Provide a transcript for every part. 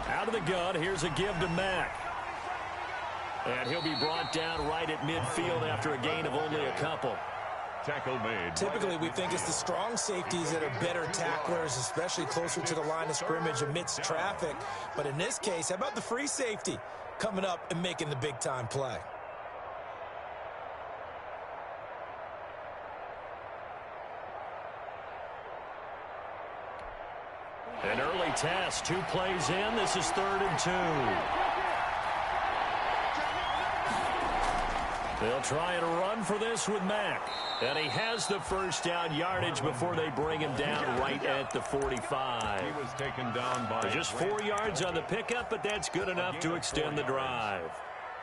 Out of the gun, here's a give to Mack. And he'll be brought down right at midfield after a gain of only a couple. Tackle made. Typically, we think it's the strong safeties that are better tacklers, especially closer to the line of scrimmage amidst traffic. But in this case, how about the free safety coming up and making the big-time play? An early test, 2 plays in. This is 3rd and 2. They'll try and run for this with Mack. And he has the first down yardage before they bring him down right at the 45. He was taken down by just 4 yards on the pickup, but that's good enough to extend the drive.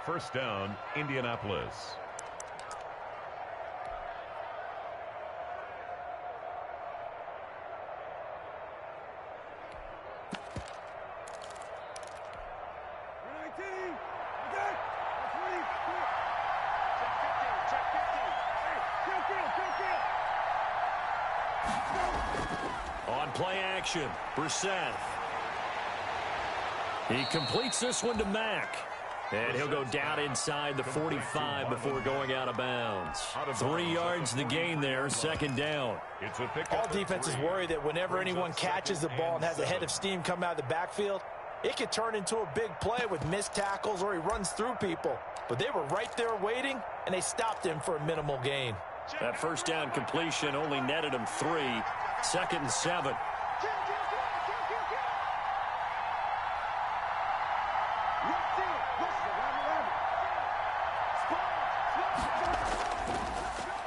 First down, Indianapolis. On play action, Brissett. He completes this one to Mack. And he'll go down inside the 45 before going out of bounds. 3 yards the gain there, 2nd down. All defenses worry that whenever anyone catches the ball and has a head of steam come out of the backfield, it could turn into a big play with missed tackles or he runs through people. But they were right there waiting, and they stopped him for a minimal gain. That first down completion only netted him 3. 2nd and 7.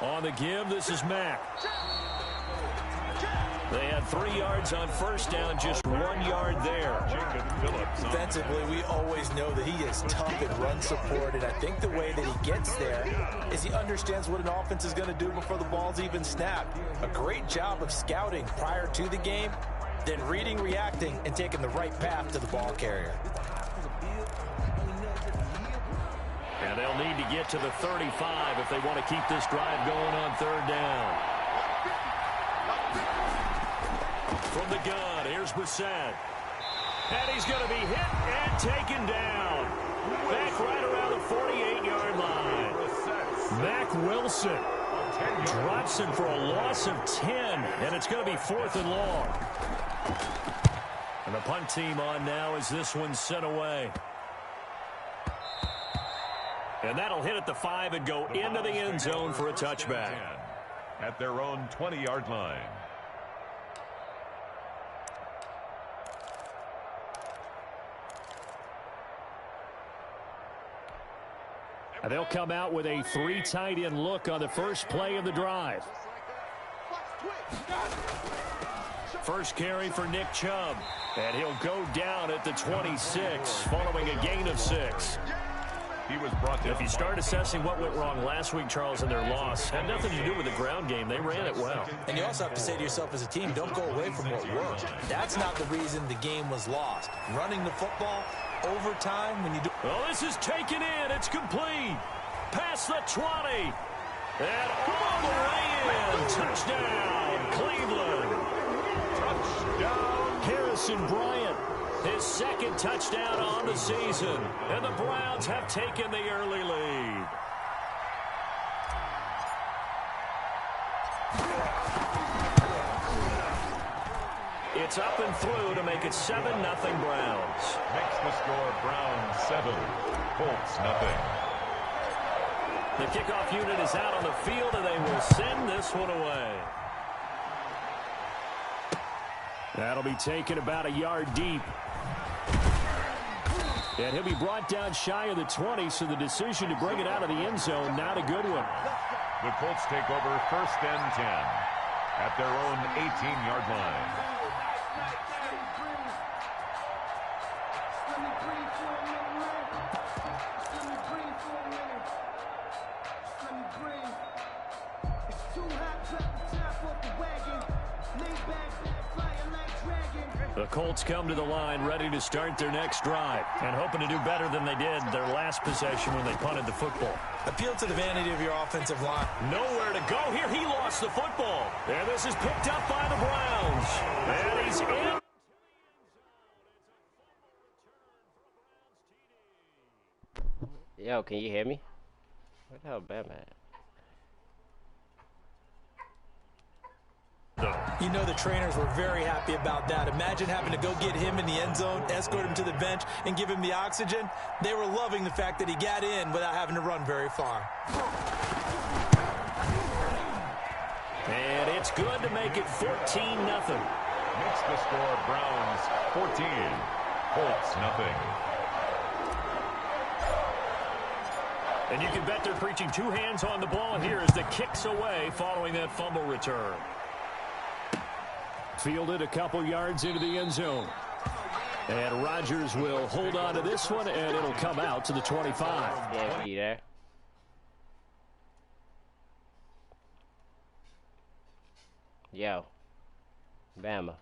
On the give, this is Mack. They had 3 yards on first down, just 1 yard there. Defensively, we always know that he is tough in run support, and I think the way that he gets there is he understands what an offense is going to do before the ball's even snapped. A great job of scouting prior to the game, then reading, reacting, and taking the right path to the ball carrier. And they'll need to get to the 35 if they want to keep this drive going on 3rd down. From the gun, here's Brissett. And he's going to be hit and taken down. Back right around the 48-yard line. Mack Wilson drops him for a loss of 10, and it's going to be 4th and long. And the punt team on now as this one's sent away. And that'll hit at the 5 and go into the end zone for a touchback. At their own 20-yard line. And they'll come out with a 3 tight end look on the first play of the drive. First carry for Nick Chubb. And he'll go down at the 26 following a gain of 6. He was brought down. If you start assessing what went wrong last week, Charles, in their loss, had nothing to do with the ground game. They ran it well. And you also have to say to yourself as a team, don't go away from what worked. That's not the reason the game was lost. Running the football, overtime, when you do... Well, this is taken in. It's complete. Past the 20. And all the way in. Touchdown, Cleveland. Touchdown. Harrison Bryant. His 2nd touchdown on the season. And the Browns have taken the early lead. It's up and through to make it 7-0 Browns. Makes the score Browns 7, Colts nothing. The kickoff unit is out on the field, and they will send this one away. That'll be taken about a yard deep. And he'll be brought down shy of the 20, so the decision to bring it out of the end zone, not a good one. The Colts take over 1st and 10 at their own 18-yard line. The Colts come to the line ready to start their next drive and hoping to do better than they did their last possession when they punted the football. Appeal to the vanity of your offensive line. Nowhere to go here. He lost the football. And this is picked up by the Browns. And he's in. Yo, can you hear me? Where the hell Bam at? You know the trainers were very happy about that. Imagine having to go get him in the end zone, escort him to the bench, and give him the oxygen. They were loving the fact that he got in without having to run very far. And it's good to make it 14-0. Makes the score Browns 14, Colts nothing. And you can bet they're preaching two hands on the ball here as the kick's away following that fumble return. Fielded a couple yards into the end zone. And Rodgers will hold on to this one, and it'll come out to the 25. Yeah, be there. Yo. Bama.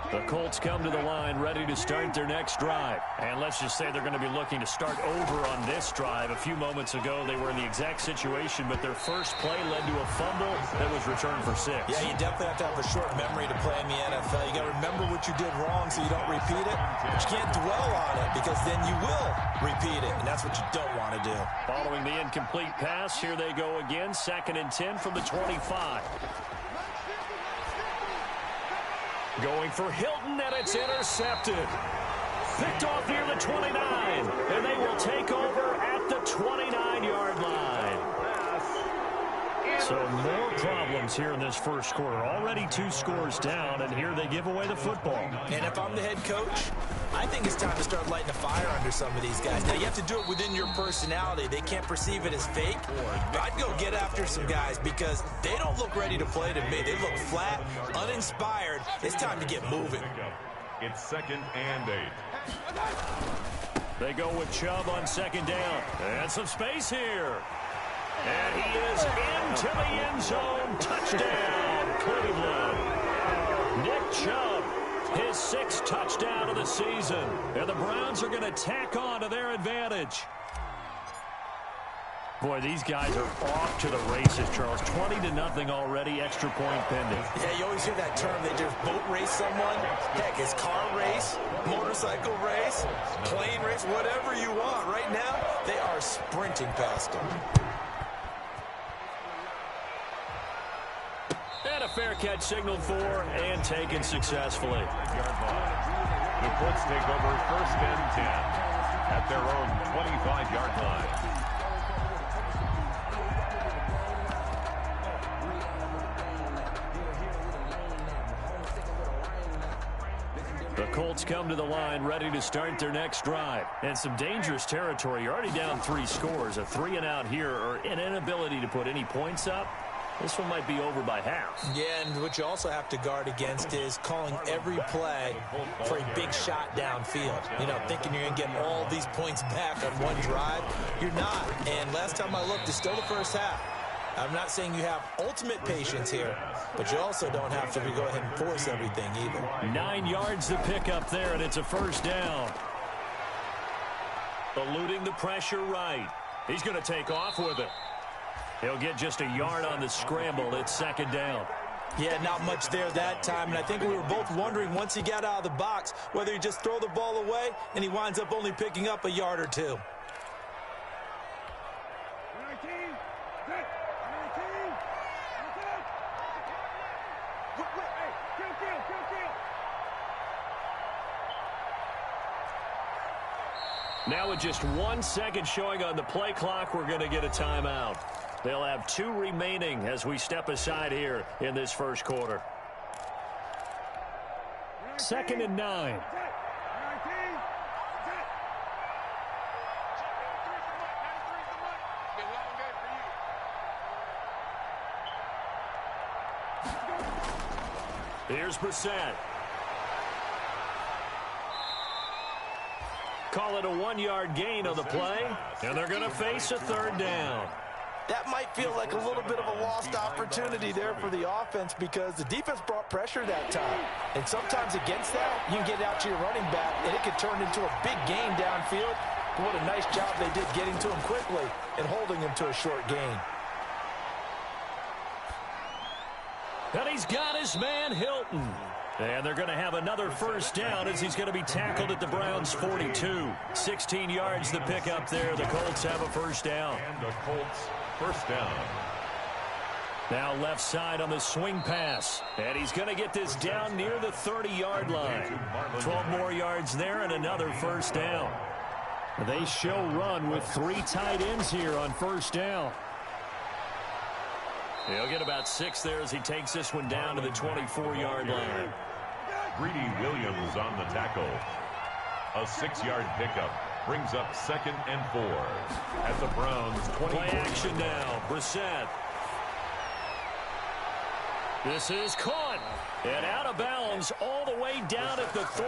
The Colts come to the line ready to start their next drive. And let's just say they're going to be looking to start over on this drive. A few moments ago, they were in the exact situation, but their first play led to a fumble that was returned for 6. Yeah, you definitely have to have a short memory to play in the NFL. You got to remember what you did wrong so you don't repeat it. But you can't dwell on it because then you will repeat it, and that's what you don't want to do. Following the incomplete pass, here they go again. 2nd and 10 from the 25. Going for Hilton, and it's intercepted. Picked off near the 29, and they will take over at the 29-yard line. So more problems here in this first quarter. Already 2 scores down, and here they give away the football. And if I'm the head coach, I think it's time to start lighting a fire under some of these guys. Now, you have to do it within your personality. They can't perceive it as fake. But I'd go get after some guys because they don't look ready to play to me. They look flat, uninspired. It's time to get moving. It's 2nd and 8. They go with Chubb on 2nd down. And some space here. And he is into the end zone. Touchdown, Cleveland. Nick Chubb, his 6th touchdown of the season. And the Browns are going to tack on to their advantage. Boy, these guys are off to the races, Charles. 20-0 already, extra point pending. Yeah, you always hear that term. They just boat race someone. Heck, it's car race, motorcycle race, plane race, whatever you want. Right now, they are sprinting past them. And a fair catch signaled for and taken successfully. The Colts take over 1st and 10 at their own 25-yard line. The Colts come to the line ready to start their next drive. And some dangerous territory. You're already down 3 scores. A 3-and-out here or an inability to put any points up. This one might be over by half. Yeah, and what you also have to guard against is calling every play for a big shot downfield. You know, thinking you're going to get all these points back on one drive. You're not. And last time I looked, it's still the first half. I'm not saying you have ultimate patience here, but you also don't have to go ahead and force everything either. 9 yards to pick up there, and it's a 1st down. Eluding the pressure right. He's going to take off with it. He'll get just a yard on the scramble. It's 2nd down. Yeah, not much there that time, and I think we were both wondering once he got out of the box whether he just throw the ball away and he winds up only picking up a yard or 2. Now with just 1 second showing on the play clock, we're going to get a timeout. They'll have 2 remaining as we step aside here in this first quarter. 2nd and 9. Here's Brissett. Call it a 1-yard gain on the play, and they're going to face a 3rd down. That might feel like a little bit of a lost opportunity there for the offense because the defense brought pressure that time. And sometimes against that, you can get out to your running back, and it could turn into a big gain downfield. But what a nice job they did getting to him quickly and holding him to a short gain. And he's got his man Hilton. And they're going to have another first down as he's going to be tackled at the Browns' 42. 16 yards the pick up there. The Colts have a first down. And the Colts first down. Now left side on the swing pass. And he's going to get this down near the 30-yard line. 12 more yards there and another first down. They show run with 3 tight ends here on first down. He'll get about 6 there as he takes this one down to the 24-yard line. Greedy Williams on the tackle. A 6-yard pickup brings up 2nd and 4 at the Browns' 20. Play action now. Brissett. This is caught and out of bounds all the way down at the 3.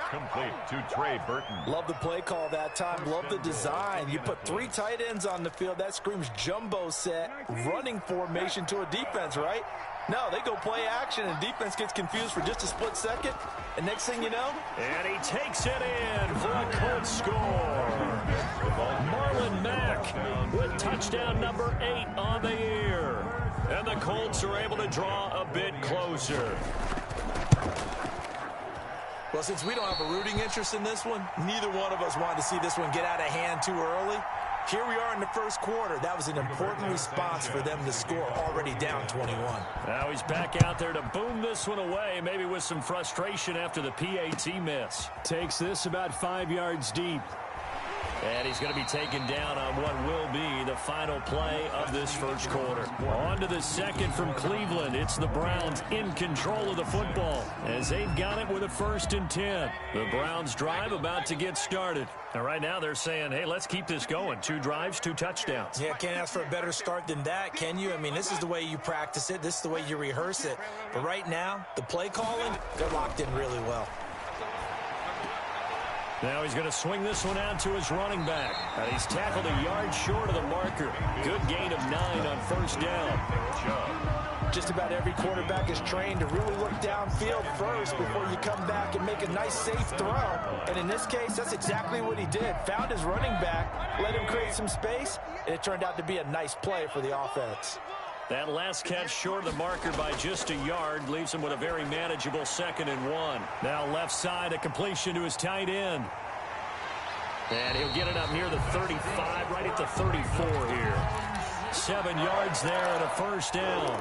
Complete to Trey Burton. Love the play call that time. Love the design. You put 3 tight ends on the field. That screams jumbo set, running formation to a defense, right? No, they go play action, and defense gets confused for just a split second. And next thing you know, and he takes it in for a Colts score. Marlon Mack with touchdown number 8 on the year. And the Colts are able to draw a bit closer. Well, since we don't have a rooting interest in this one, neither one of us wanted to see this one get out of hand too early. Here we are in the first quarter. That was an important response for them to score, already down 21. Now he's back out there to boom this one away, maybe with some frustration after the PAT miss. Takes this about 5 yards deep. And he's going to be taken down on what will be the final play of this first quarter. On to the second from Cleveland. It's the Browns in control of the football as they've got it with a 1st and 10. The Browns drive about to get started. And right now they're saying, hey, let's keep this going. 2 drives, 2 touchdowns. Yeah, can't ask for a better start than that, can you? I mean, this is the way you practice it. This is the way you rehearse it. But right now, the play calling, they're locked in really well. Now he's going to swing this one out to his running back. And he's tackled a yard short of the marker. Good gain of 9 on first down. Just about every quarterback is trained to really look downfield first before you come back and make a nice, safe throw. And in this case, that's exactly what he did. Found his running back, let him create some space, and it turned out to be a nice play for the offense. That last catch short of the marker by just a yard leaves him with a very manageable 2nd and 1. Now left side, a completion to his tight end. And he'll get it up near the 35, right at the 34 here. 7 yards there and a first down.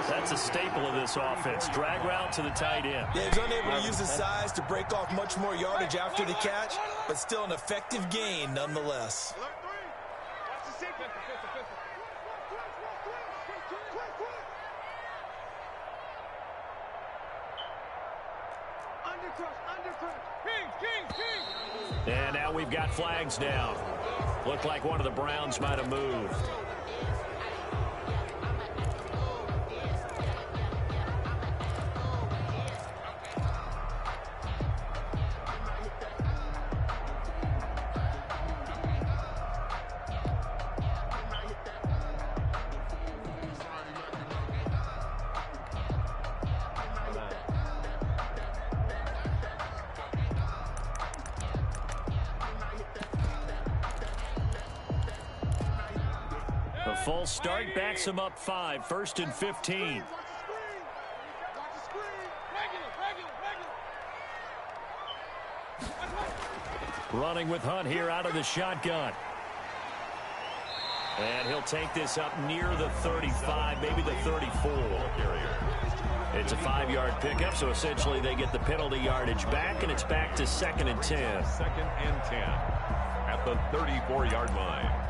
That's a staple of this offense. Drag route to the tight end. Yeah, he's unable to use his size to break off much more yardage after the catch, but still an effective gain nonetheless. And now we've got flags down. Looked like one of the Browns might have moved. Full start backs him up 5, 1st and 15. Running with Hunt here out of the shotgun. And he'll take this up near the 35, maybe the 34. It's a 5-yard pickup, so essentially they get the penalty yardage back, and it's back to 2nd and 10. 2nd and 10 at the 34-yard line.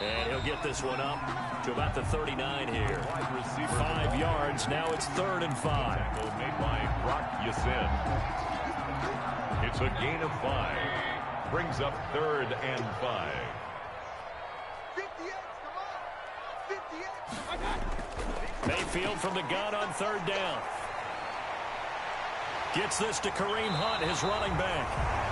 And he'll get this one up to about the 39 here. 5 yards. Now it's 3rd and 5. Made by Brock Yasin. It's a gain of 5. Brings up 3rd and 5. Mayfield from the gun on 3rd down. Gets this to Kareem Hunt, his running back.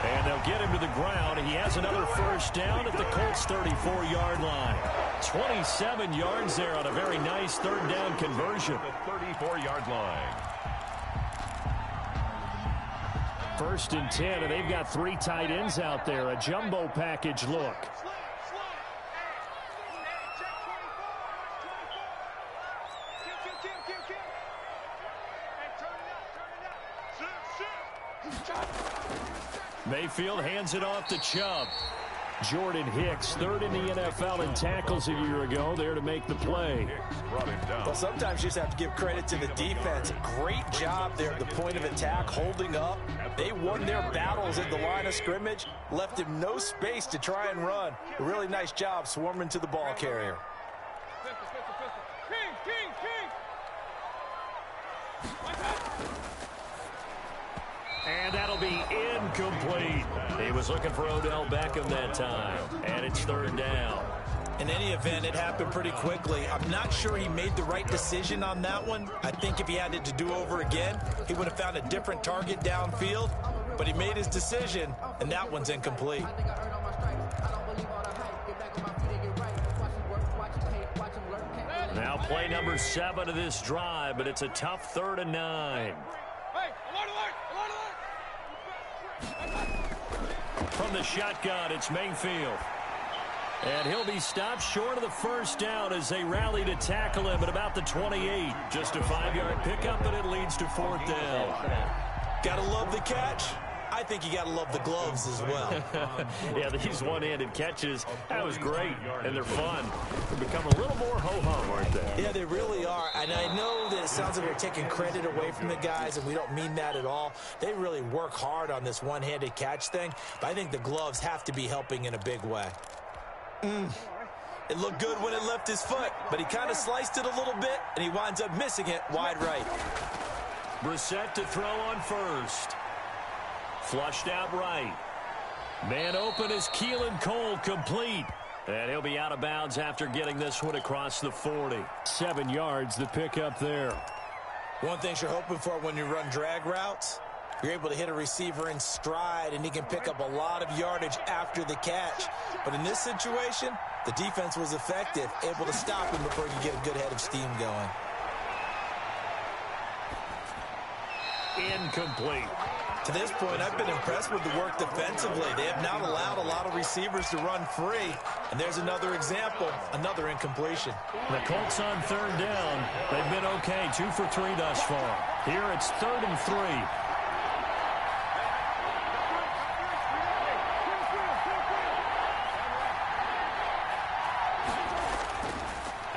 And they'll get him to the ground. He has another first down at the Colts' 34-yard line. 27 yards there on a very nice third down conversion. The 34-yard line. First and 10, and they've got 3 tight ends out there. A jumbo package look. Mayfield hands it off to Chubb. Jordan Hicks, third in the NFL in tackles a year ago, there to make the play. Well, sometimes you just have to give credit to the defense. Great job there at the point of attack, holding up. They won their battles at the line of scrimmage, left him no space to try and run. A really nice job swarming to the ball carrier. And that'll be incomplete. He was looking for Odell Beckham that time. And it's third down. In any event, it happened pretty quickly. I'm not sure he made the right decision on that one. I think if he had it to do over again, he would have found a different target downfield. But he made his decision, and that one's incomplete. Now play number 7 of this drive, but it's a tough 3rd and 9. From the shotgun, it's Mayfield. And he'll be stopped short of the first down as they rally to tackle him at about the 28. Just a 5-yard pickup, but it leads to 4th down. Gotta love the catch. I think you got to love the gloves as well. Yeah, these one-handed catches, that was great, and they're fun. They become a little more ho-hum, aren't they? Yeah, they really are. And I know that it sounds like we're taking credit away from the guys, and we don't mean that at all. They really work hard on this one-handed catch thing, but I think the gloves have to be helping in a big way. It looked good when it left his foot, but he kind of sliced it a little bit, and he winds up missing it wide right. Brissett to throw on first. Flushed out right. Man open is Keelan Cole, complete. And he'll be out of bounds after getting this one across the 40. 7 yards, the pickup there. One thing you're hoping for when you run drag routes, you're able to hit a receiver in stride, and he can pick up a lot of yardage after the catch. But in this situation, the defense was effective, able to stop him before he could get a good head of steam going. Incomplete. To this point, I've been impressed with the work defensively. They have not allowed a lot of receivers to run free. And there's another example, another incompletion. The Colts on 3rd down. They've been okay, 2 for 3 thus far. Here it's 3rd and 3.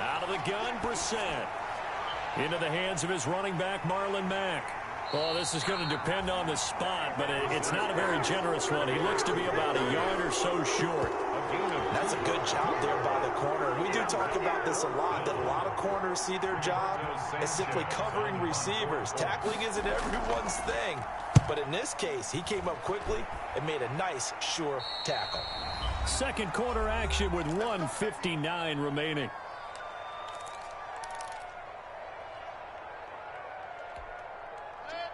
Out of the gun, Brissett. Into the hands of his running back, Marlon Mack. Well, this is going to depend on the spot, but it's not a very generous one. He looks to be about a yard or so short. That's a good job there by the corner. We do talk about this a lot, that a lot of corners see their job as simply covering receivers. Tackling isn't everyone's thing. But in this case, he came up quickly and made a nice, sure tackle. Second quarter action with 1:59 remaining.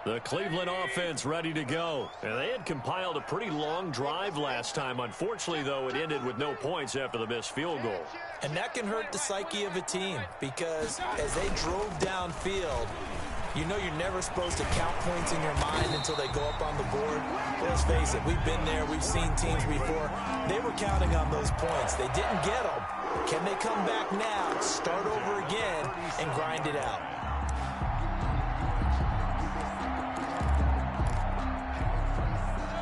The Cleveland offense ready to go. And they had compiled a pretty long drive last time. Unfortunately, though, it ended with no points after the missed field goal. And that can hurt the psyche of a team because as they drove downfield, you know you're never supposed to count points in your mind until they go up on the board. Let's face it, we've been there. We've seen teams before. They were counting on those points. They didn't get them. Can they come back now, start over again, and grind it out?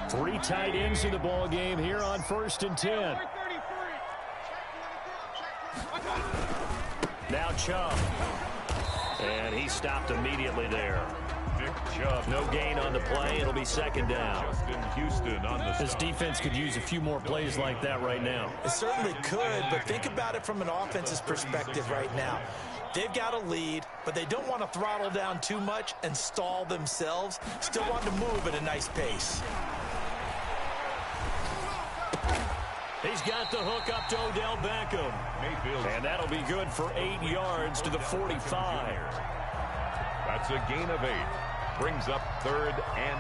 Three tight ends in the ball game here on 1st and 10. Now Chubb. And he stopped immediately there. Nick Chubb. No gain on the play. It'll be 2nd down. Justin Houston on the This defense could use a few more plays like that right now. It certainly could, but think about it from an offense's perspective right now. They've got a lead, but they don't want to throttle down too much and stall themselves. Still want to move at a nice pace. He's got the hook up to Odell Beckham. Mayfield. And that'll be good for 8 yards to the 45. That's a gain of 8. Brings up 3rd and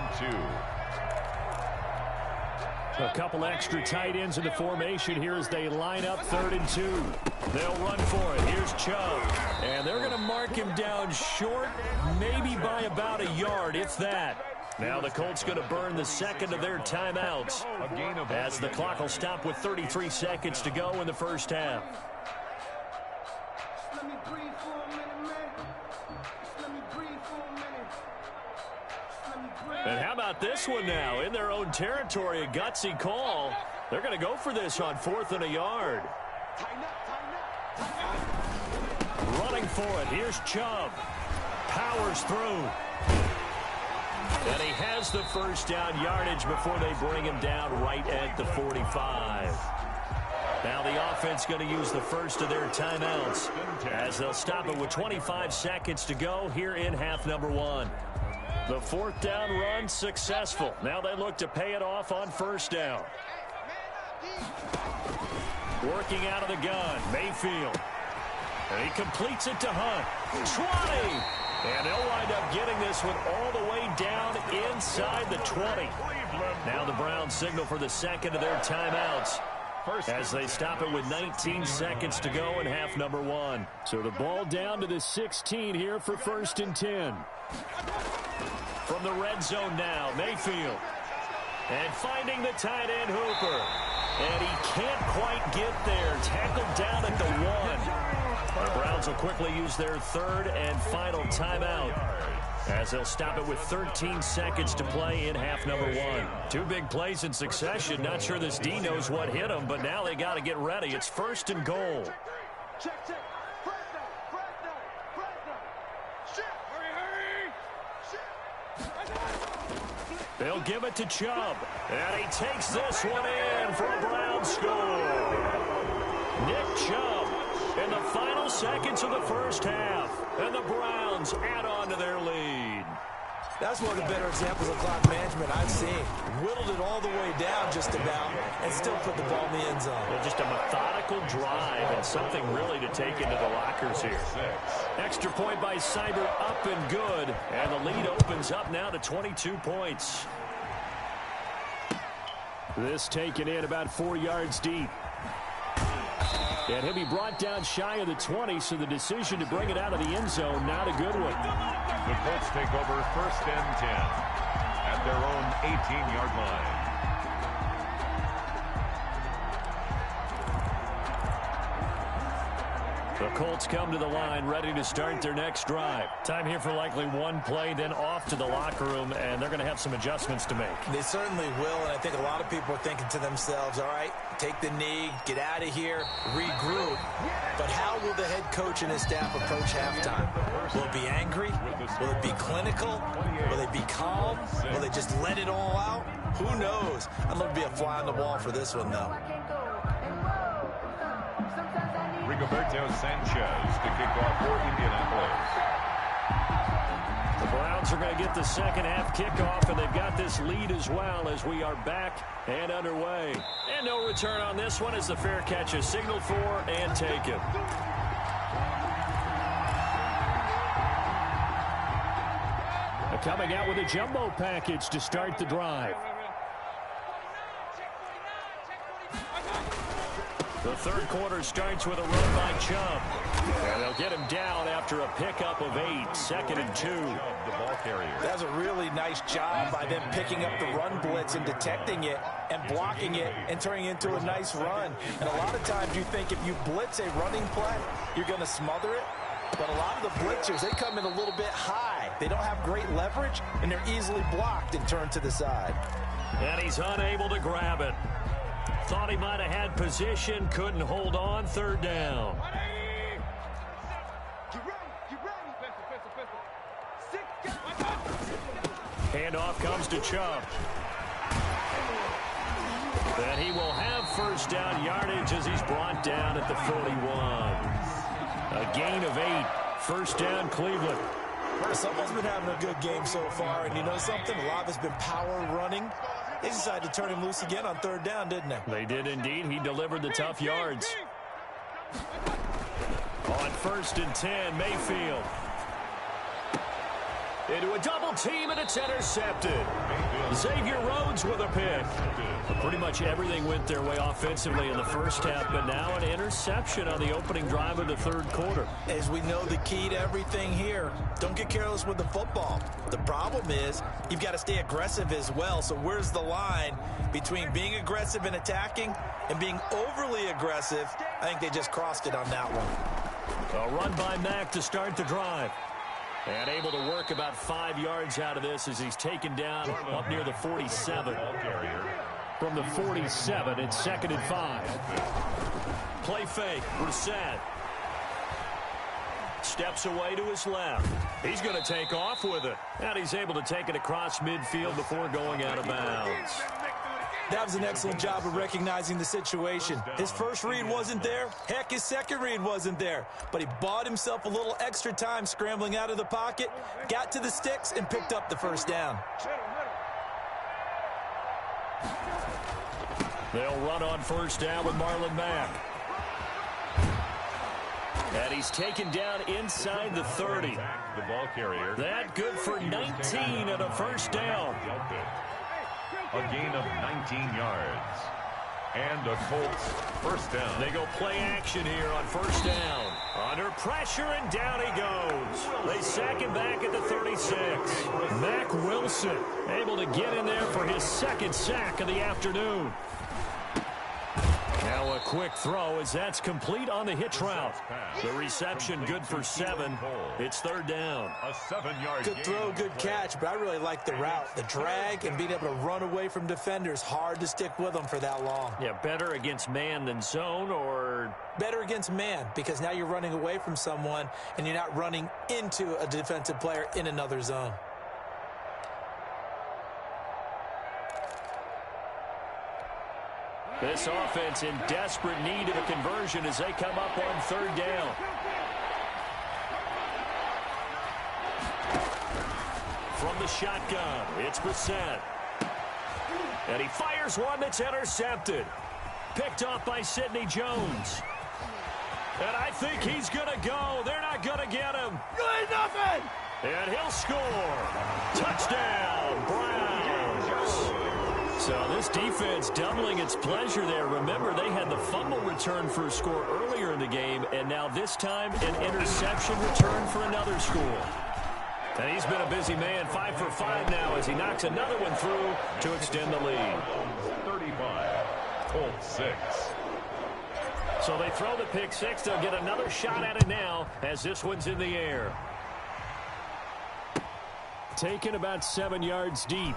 2. A couple extra tight ends in the formation here as they line up 3rd and 2. They'll run for it. Here's Chubb. And they're going to mark him down short, maybe by about a yard, if that. Now the Colts going to burn the second of their timeouts as the clock will stop with 33 seconds to go in the first half. And how about this one now? In their own territory, a gutsy call. They're going to go for this on 4th and a yard. Running for it. Here's Chubb. Powers through. And he has the first down yardage before they bring him down right at the 45. Now the offense going to use the first of their timeouts as they'll stop it with 25 seconds to go here in half number 1. The 4th down run successful. Now they look to pay it off on 1st down. Working out of the gun, Mayfield. And he completes it to Hunt. 20. And they'll wind up getting this one all the way down inside the 20. Now the Browns signal for the second of their timeouts as they stop it with 19 seconds to go in half number 1. So the ball down to the 16 here for 1st and 10. From the red zone now, Mayfield. And finding the tight end Hooper. And he can't quite get there. Tackled down at the 1. The Browns will quickly use their 3rd and final timeout as they'll stop it with 13 seconds to play in half number 1. 2 big plays in succession. Not sure this D knows what hit him, but now they got to get ready. It's 1st and goal. They'll give it to Chubb. And he takes this one in for a Brown score. Nick Chubb in the final seconds of the first half. And the Browns add on to their lead. That's one of the better examples of clock management I've seen. Whittled it all the way down just about and still put the ball in the end zone. Well, just a methodical drive and something really to take into the lockers here. Extra point by Seibert, up and good. And the lead opens up now to 22 points. This taken in about 4 yards deep. And he'll be brought down shy of the 20, so the decision to bring it out of the end zone, not a good one. The Colts take over 1st and 10 at their own 18-yard line. The Colts come to the line ready to start their next drive. Time here for likely one play, then off to the locker room, and they're going to have some adjustments to make. They certainly will, and I think a lot of people are thinking to themselves, all right, take the knee, get out of here, regroup. But how will the head coach and his staff approach halftime? Will it be angry? Will it be clinical? Will they be calm? Will they just let it all out? Who knows? I'd love to be a fly on the wall for this one, though. Rigoberto Sanchez to kick off for Indianapolis. The Browns are going to get the second half kickoff, and they've got this lead as well as we are back and underway. And no return on this one as the fair catch is signaled for and taken. Coming out with a jumbo package to start the drive. The third quarter starts with a run by Chubb. And they'll get him down after a pickup of 8, 2nd and 2. The ball carrier. That's a really nice job by them picking up the run blitz and detecting it and blocking it and turning it into a nice run. And a lot of times you think if you blitz a running play, you're going to smother it. But a lot of the blitzers, they come in a little bit high. They don't have great leverage, and they're easily blocked and turned to the side. And he's unable to grab it. Thought he might have had position, couldn't hold on, 3rd down. Handoff comes to Chubb. And he will have first down yardage as he's brought down at the 41. A gain of 8. First down, Cleveland. Someone's been having a good game so far, and you know something? A lot of it's been power running. They decided to turn him loose again on 3rd down, didn't they? They did indeed. He delivered the tough yards. On 1st and 10, Mayfield. Into a double team, and it's intercepted. Xavier Rhodes with a pick. Pretty much everything went their way offensively in the first half, but now an interception on the opening drive of the third quarter. As we know, the key to everything here, don't get careless with the football. The problem is you've got to stay aggressive as well. So where's the line between being aggressive and attacking and being overly aggressive? I think they just crossed it on that one. A run by Mack to start the drive. And able to work about 5 yards out of this as he's taken down up near the 47. From the 47, it's 2nd and 5. Play fake, Brissett. Steps away to his left. He's going to take off with it. And he's able to take it across midfield before going out of bounds. That was an excellent job of recognizing the situation. His first read wasn't there. Heck, his second read wasn't there. But he bought himself a little extra time scrambling out of the pocket, got to the sticks, and picked up the first down. They'll run on first down with Marlon Mack. And he's taken down inside the 30. The ball carrier. That good for 19 and a first down. A gain of 19 yards. And a Colts first down. They go play action here on first down. Under pressure, and down he goes. They sack him back at the 36. Mack Wilson able to get in there for his second sack of the afternoon. Now a quick throw as that's complete on the hitch route. The reception good for 7. It's third down. A 7-yard Good throw, good catch, but I really like the route. The drag and being able to run away from defenders. Hard to stick with them for that long. Yeah, better against man than zone, or better against man, because now you're running away from someone and you're not running into a defensive player in another zone. This offense in desperate need of a conversion as they come up on third down. From the shotgun, it's Brissett. And he fires one that's intercepted. Picked off by Sidney Jones. And I think he's going to go. They're not going to get him. You ain't nothing! And he'll score. Touchdown, Browns. So this defense doubling its pleasure there. Remember, they had the fumble return for a score earlier in the game, and now this time an interception return for another score. And he's been a busy man, 5 for 5 now as he knocks another one through to extend the lead. 35, Colts 6. So they throw the pick six. They'll get another shot at it now as this one's in the air. Taken about 7 yards deep.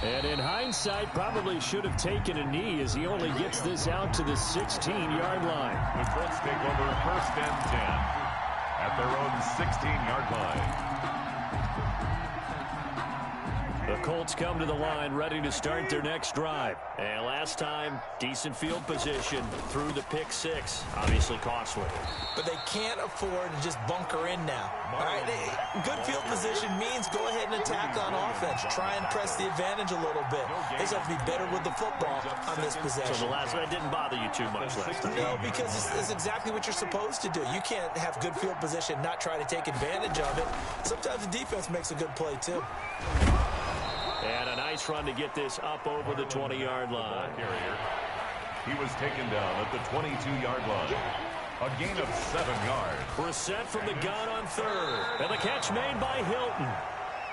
And in hindsight, probably should have taken a knee as he only gets this out to the 16-yard line. The Colts take over first and 10 at their own 16-yard line. The Colts come to the line ready to start their next drive. And last time, decent field position through the pick six. Obviously costly. But they can't afford to just bunker in now. All right, good field position means go ahead and attack on offense. Try and press the advantage a little bit. They just have to be better with the football on this possession. So the last one didn't bother you too much last time. No, because it's exactly what you're supposed to do. You can't have good field position, not try to take advantage of it. Sometimes the defense makes a good play, too. And a nice run to get this up over the 20-yard line. He was taken down at the 22-yard line. A gain of 7 yards. Brissett from the gun on third. And the catch made by Hilton.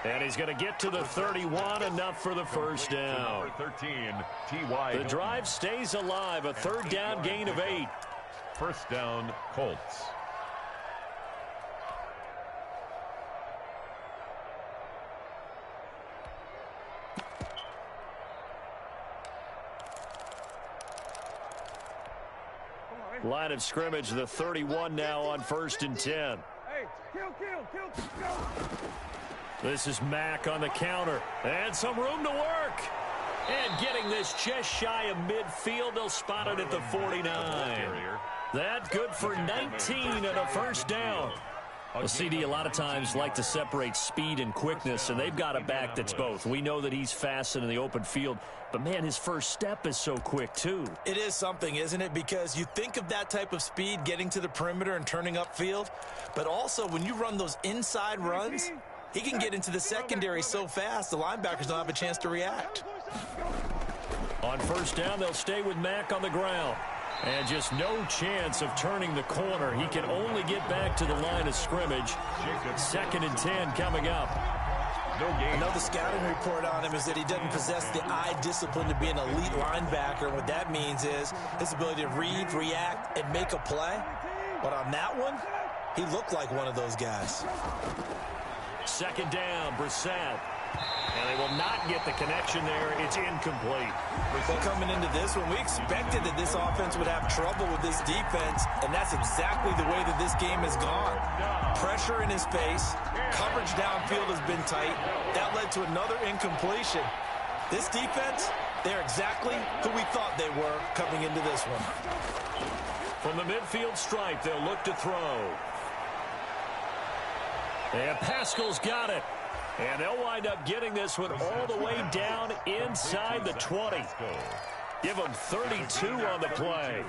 And he's going to get to the 31, enough for the first down. Number 13, T.Y. The drive stays alive, a third down gain of 8. First down, Colts. Line of scrimmage, the 31 now on first and 10. Hey, kill. This is Mack on the counter. And some room to work. And getting this just shy of midfield, they'll spot it at the 49. That good for 19 and a first down. Well, CD, a lot of times like to separate speed and quickness, and they've got a back that's both. We know that he's fast in the open field, but, man, his first step is so quick, too. It is something, isn't it? Because you think of that type of speed getting to the perimeter and turning upfield, but also when you run those inside runs, he can get into the secondary so fast the linebackers don't have a chance to react. On first down, they'll stay with Mack on the ground. And just no chance of turning the corner. He can only get back to the line of scrimmage. 2nd and 10 coming up. Another scouting report on him is that he doesn't possess the eye discipline to be an elite linebacker. And what that means is his ability to read, react, and make a play. But on that one, he looked like one of those guys. 2nd down, Brissett. And they will not get the connection there. It's incomplete. Well, coming into this one, we expected that this offense would have trouble with this defense, and that's exactly the way that this game has gone. Pressure in his face. Coverage downfield has been tight. That led to another incompletion. This defense, they're exactly who we thought they were coming into this one. From the midfield stripe, they'll look to throw. And Pascal's got it. And they'll wind up getting this one all the way down inside the 20. Give them 32 on the play.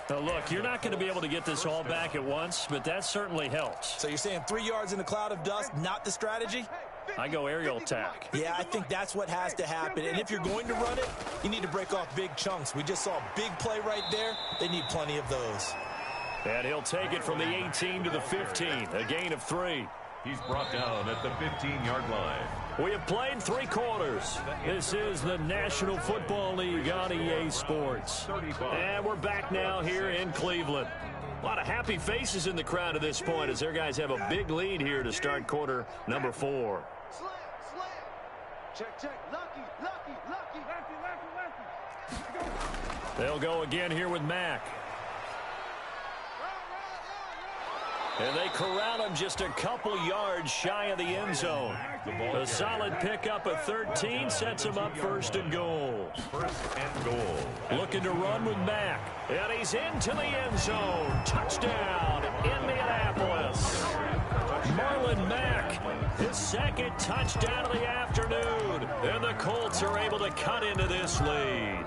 Now, look, you're not going to be able to get this all back at once, but that certainly helps. So you're saying 3 yards in a cloud of dust, not the strategy? I go aerial attack. Yeah, I think that's what has to happen. And if you're going to run it, you need to break off big chunks. We just saw a big play right there. They need plenty of those. And he'll take it from the 18 to the 15, a gain of 3. He's brought down at the 15-yard line. We have played 3 quarters. This is the National Football League on EA Sports. And we're back now here in Cleveland. A lot of happy faces in the crowd at this point as their guys have a big lead here to start quarter number 4. Slam, slam. Check, check. Lucky, lucky, lucky. Lefty, lefty, lefty. They'll go again here with Mack. And they corral him just a couple yards shy of the end zone. A solid pickup of 13 sets him up 1st and goal. 1st and goal. Looking to run with Mack. And he's into the end zone. Touchdown, Indianapolis. Marlon Mack, his 2nd touchdown of the afternoon. And the Colts are able to cut into this lead.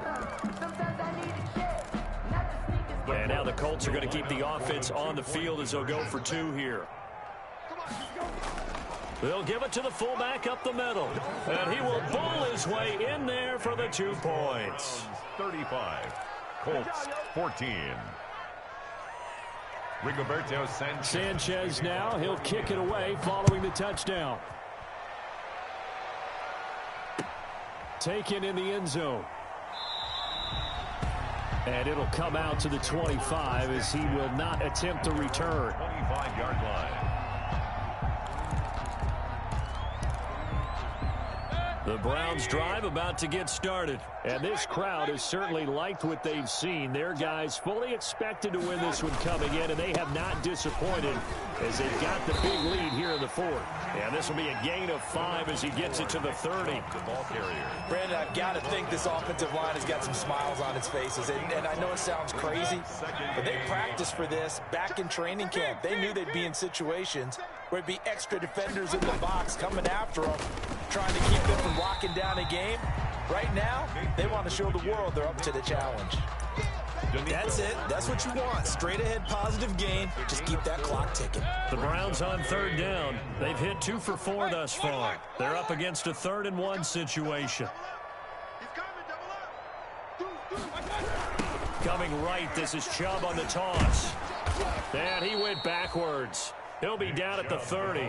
And now the Colts are going to keep the offense on the field as they'll go for 2 here. They'll give it to the fullback up the middle. And he will bowl his way in there for the 2 points. 35. Colts 14. Rigoberto Sanchez now. He'll kick it away following the touchdown. Taken in the end zone. And it'll come out to the 25 as he will not attempt to return. 25-yard line. The Browns drive about to get started. And this crowd has certainly liked what they've seen. Their guys fully expected to win this one coming in, and they have not disappointed as they've got the big lead here in the 4th. And this will be a gain of 5 as he gets it to the 30. The ball carrier. Brandon, I've got to think this offensive line has got some smiles on its faces. And I know it sounds crazy, but they practiced for this back in training camp. They knew they'd be in situations where it'd be extra defenders in the box coming after them, trying to keep them from locking down a game. Right now, they want to show the world they're up to the challenge. That's it. That's what you want. Straight ahead positive gain. Just keep that clock ticking. The Browns on 3rd down. They've hit 2 for 4 thus far. They're up against a 3rd and 1 situation. Coming right, this is Chubb on the toss. And he went backwards. He'll be down at the 30.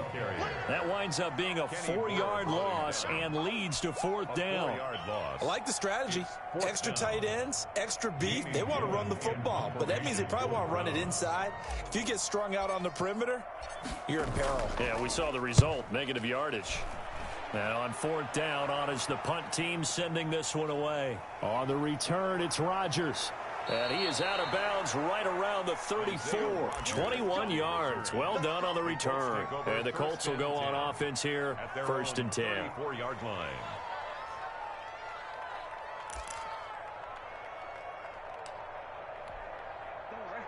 That winds up being a 4-yard loss and leads to 4th down. I like the strategy. Extra tight ends, extra beef. They want to run the football, but that means they probably want to run it inside. If you get strung out on the perimeter, you're in peril. Yeah, we saw the result, negative yardage. And on 4th down, on is the punt team sending this one away. On the return, it's Rodgers. And he is out of bounds right around the 34. 21 yards. Well done on the return. And the Colts will go on offense here, 1st and 10. 34-yard line.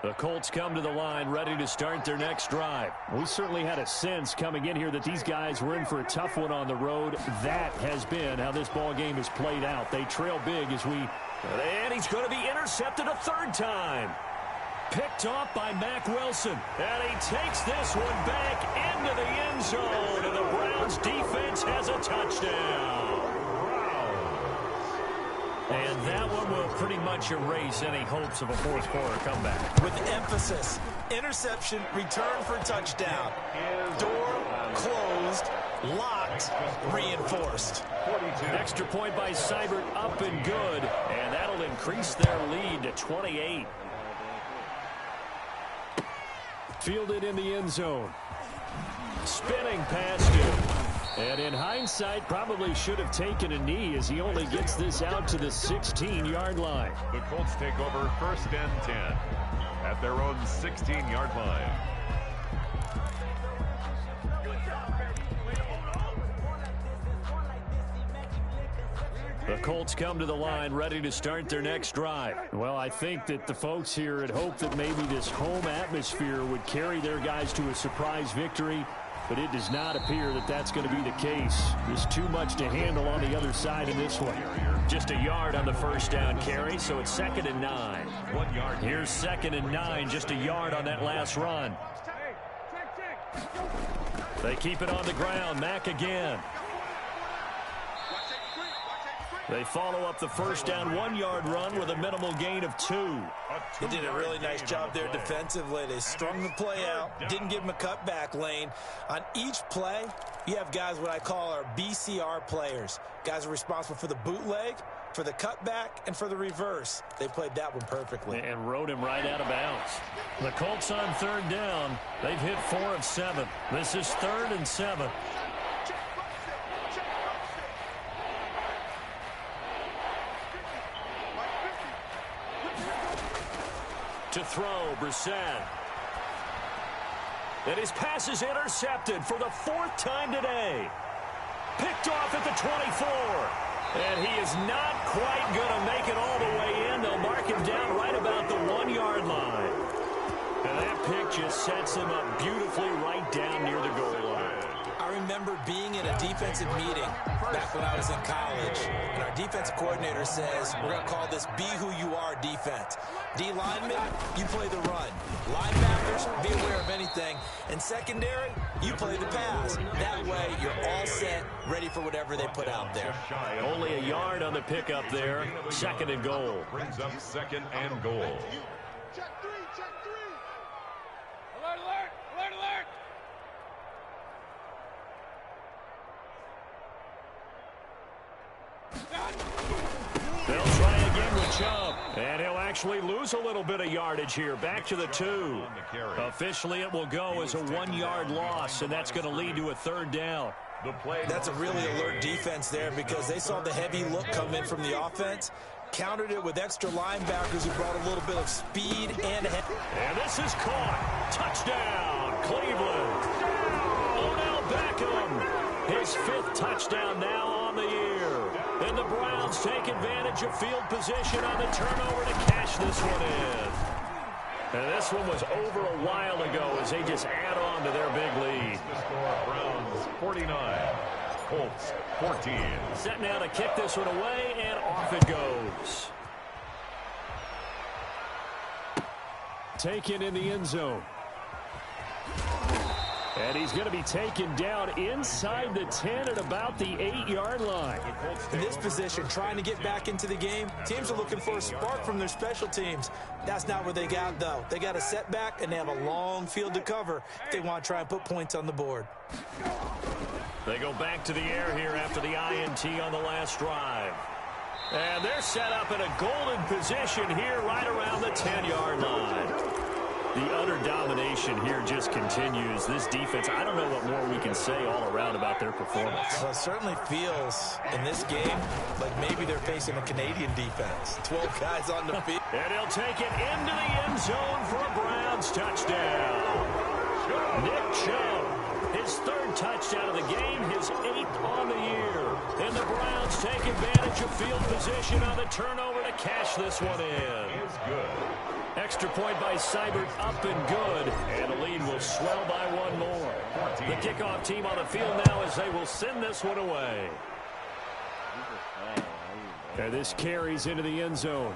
The Colts come to the line ready to start their next drive. We certainly had a sense coming in here that these guys were in for a tough one on the road. That has been how this ball game has played out. They trail big as we... And he's going to be intercepted a third time. Picked off by Mack Wilson. And he takes this one back into the end zone. And the Browns defense has a touchdown. And that one will pretty much erase any hopes of a fourth quarter comeback. With emphasis, interception, return for touchdown. Door closed, locked, reinforced. Extra point by Seibert, up and good. And that'll increase their lead to 28. Fielded in the end zone. Spinning past him. And in hindsight, probably should have taken a knee as he only gets this out to the 16-yard line. The Colts take over 1st and 10 at their own 16-yard line. The Colts come to the line ready to start their next drive. Well, I think that the folks here had hoped that maybe this home atmosphere would carry their guys to a surprise victory. But it does not appear that that's going to be the case. There's too much to handle on the other side of this one. Just a yard on the first down carry, so it's 2nd and 9. 1 yard. Here's 2nd and 9, just a yard on that last run. They keep it on the ground. Mack again. They follow up the first down 1-yard run with a minimal gain of 2. They did a really nice job there defensively. They strung the play out, didn't give them a cutback lane. On each play, you have guys what I call our BCR players. Guys are responsible for the bootleg, for the cutback, and for the reverse. They played that one perfectly. And rode him right out of bounds. The Colts on 3rd down. They've hit 4 of 7. This is 3rd and 7. To throw, Brissett. And his pass is intercepted for the 4th time today. Picked off at the 24. And he is not quite going to make it all the way in. They'll mark him down right about the 1-yard line. And that pick just sets him up beautifully right down near the goal line. I remember being in a defensive meeting back when I was in college, and our defensive coordinator says, we're going to call this be who you are defense. D linemen, you play the run. Linebackers, be aware of anything. And secondary, you play the pass. That way, you're all set, ready for whatever they put out there. Only a yard on the pickup there. 2nd and goal. Brings up 2nd and goal. Check 3, check 3. Alert, alert, alert, alert. They'll try again with Chubb. And he'll actually lose a little bit of yardage here. Back to the 2. Officially, it will go as a 1-yard loss, and that's going to lead to a 3rd down. That's a really alert defense there because they saw the heavy look come in from the offense, countered it with extra linebackers who brought a little bit of speed and head. And this is caught. Touchdown, Cleveland. Odell Beckham. His 5th touchdown now on the year. And the Browns take advantage of field position on the turnover to cash this one in. And this one was over a while ago as they just add on to their big lead. The score, Browns 49, Colts 14. Set now to kick this one away, and off it goes. Taken in the end zone. And he's going to be taken down inside the 10 at about the 8-yard line. In this position, trying to get back into the game, teams are looking for a spark from their special teams. That's not what they got, though. They got a setback, and they have a long field to cover if they want to try and put points on the board. They go back to the air here after the INT on the last drive. And they're set up in a golden position here right around the 10-yard line. The utter domination here just continues. This defense, I don't know what more we can say all around about their performance. Well, it certainly feels in this game like maybe they're facing a Canadian defense. 12 guys on the field. And he'll take it into the end zone for a Browns touchdown. Nick Chubb, his 3rd touchdown of the game, his 8th on the year. And the Browns take advantage of field position on the turnover to cash this one in. Is good. Extra point by Seibert, up and good. And the lead will swell by one more. The kickoff team on the field now as they will send this one away. And this carries into the end zone.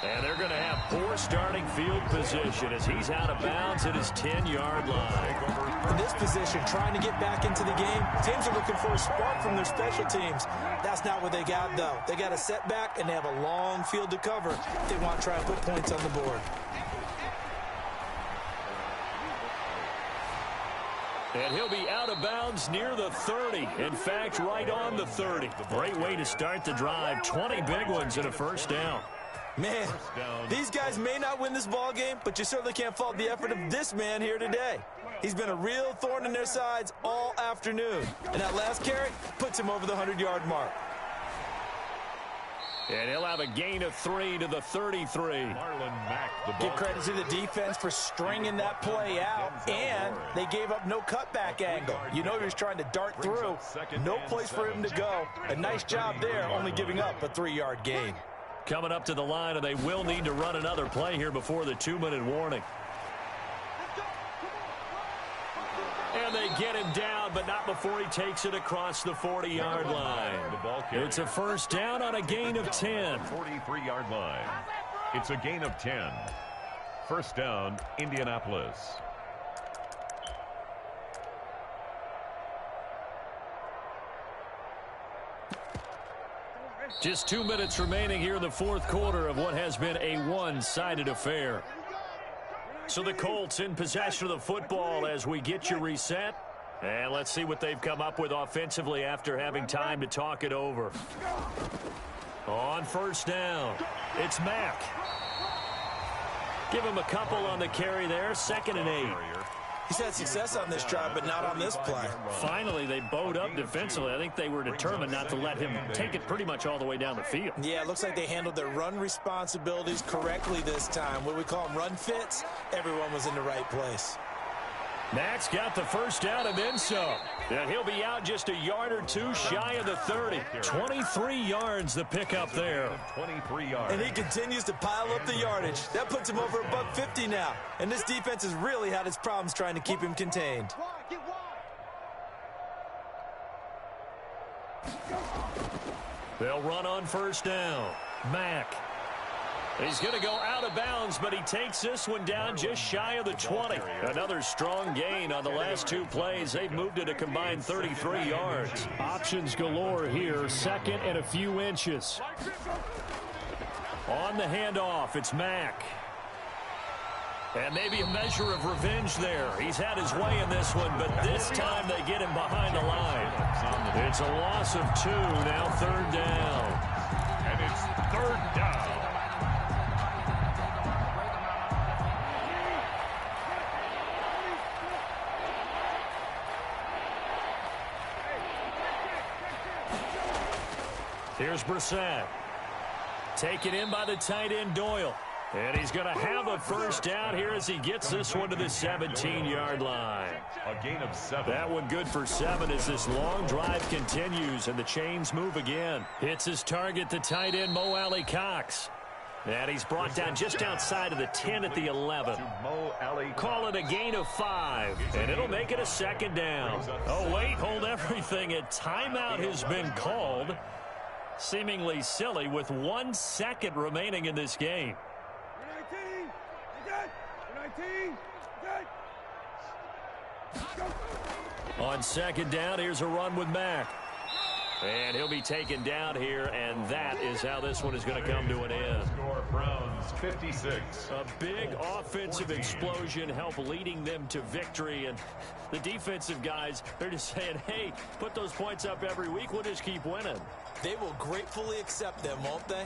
And they're going to have poor starting field position as he's out of bounds at his 10-yard line. In this position, trying to get back into the game, teams are looking for a spark from their special teams. That's not what they got, though. They got a setback, and they have a long field to cover if they want to try and put points on the board. And he'll be out of bounds near the 30. In fact, right on the 30. Great way to start the drive. 20 big ones and a first down. Man, these guys may not win this ball game, but you certainly can't fault the effort of this man here today. He's been a real thorn in their sides all afternoon. And that last carry puts him over the 100-yard mark. And he'll have a gain of 3 to the 33. Give credit to the defense for stringing that play out, and they gave up no cutback angle. You know he was trying to dart through. No place for him to go. A nice job there, only giving up a 3-yard gain. Coming up to the line, and they will need to run another play here before the 2-minute warning. And they get him down, but not before he takes it across the 40-yard line. It's a first down on a gain of 10. 43-yard line. It's a gain of 10. First down, Indianapolis. Just 2 minutes remaining here in the fourth quarter of what has been a one-sided affair. So the Colts in possession of the football as we get you reset. And let's see what they've come up with offensively after having time to talk it over. On first down, it's Mack. Give him a couple on the carry there, 2nd and 8. He's had success on this drive, but not on this play. Finally, they bowed up defensively. I think they were determined not to let him take it pretty much all the way down the field. Yeah, it looks like they handled their run responsibilities correctly this time. What we call them run fits, everyone was in the right place. Mack's got the first down and then some. And he'll be out just a yard or two shy of the 30. 23 yards the pickup there. 23 yards. And he continues to pile up the yardage. That puts him over $150 now. And this defense has really had its problems trying to keep him contained. They'll run on first down. Mack. He's going to go out of bounds, but he takes this one down just shy of the 20. Another strong gain on the last 2 plays. They've moved it a combined 33 yards. Options galore here, 2nd and a few inches. On the handoff, it's Mack. And maybe a measure of revenge there. He's had his way in this one, but this time they get him behind the line. It's a loss of 2, now 3rd down. And it's 3rd down. Here's Brissett. Taken in by the tight end Doyle. And he's going to have a first down here as he gets this one to the 17-yard line. A gain of 7. That one good for 7 as this long drive continues and the chains move again. Hits his target, the tight end Mo Alley Cox. And he's brought down just outside of the 10 at the 11. Call it a gain of 5, and it'll make it a 2nd down. Oh, wait, hold everything. A timeout has been called. Seemingly silly with 1 second remaining in this game. 19, On 2nd down, here's a run with Mack. And he'll be taken down here, and that is how this one is going to come to an end. Score Browns 56. A big offensive explosion helped leading them to victory, and the defensive guys, they're just saying, hey, put those points up every week, we'll just keep winning. They will gratefully accept them, won't they?